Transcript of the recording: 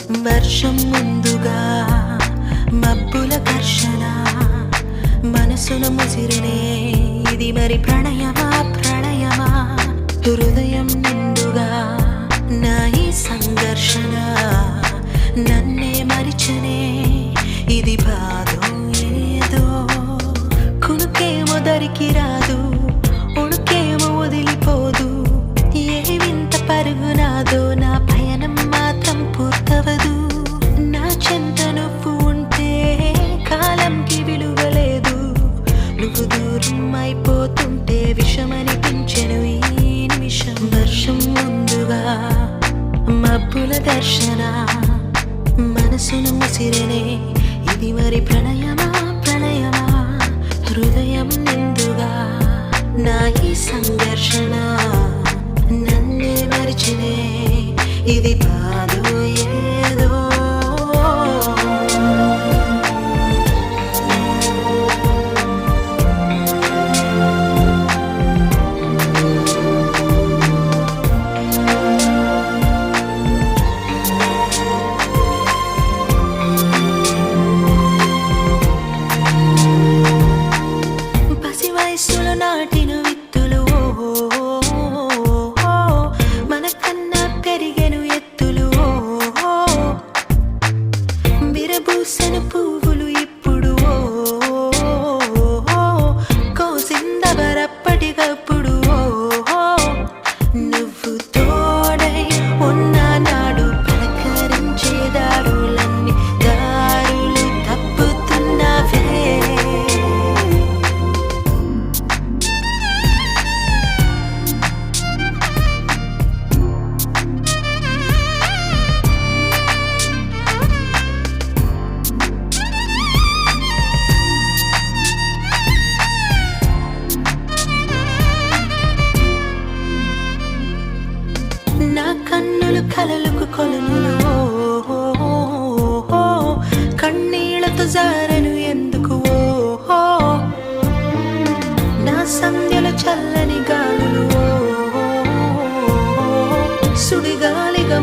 వర్షం ముందుగా మబ్బుల ఘర్షణ మనసున ముసిరినే ఇది మరి ప్రణయమా ప్రణయమా హృదయం నిండుగా నా ఈ సంఘర్షణ నన్నే మరిచనే ఇది బాధో ఏదో కునుకేమో దరికి రాదు ఉణుకేమో వదిలిపోదు ఏ వింత పరుగు నాదో నా పయనం మాత్రం పూర్తవదు నా చెంత నువ్వు ఉంటే కాలంకి విలువలేదు నువ్వు దూరం అయిపోతుంటే విషమనిపించెను ఈ నిమిషం వర్షం ముందుగా మబ్బుల ఘర్షణ మనసును ముసిరనే ఇది మరి ప్రణయమా ప్రణయమా హృదయం నిండుగా నా ఈ సంఘర్షణ నన్నే మరిచినే ఇది బాధో ఏదో పసి వయస్సులో నాటిన విత్తులు మనకన్నా పెరిగెను ఎత్తులు విరబూసెను పువ్వులు ఇప్పుడు కోసిందవరప్పటికప్పుడు నువ్వు తోడై ఉన్నా నాడు పలకరించే దారులన్నీ దారులు తప్పుతున్నావే నా కన్నులు కలలకు కొలనులు కన్నీళ్లతో జారను ఎందుకు నా సంధ్యల చల్లని గాలులు సుడిగాలిగా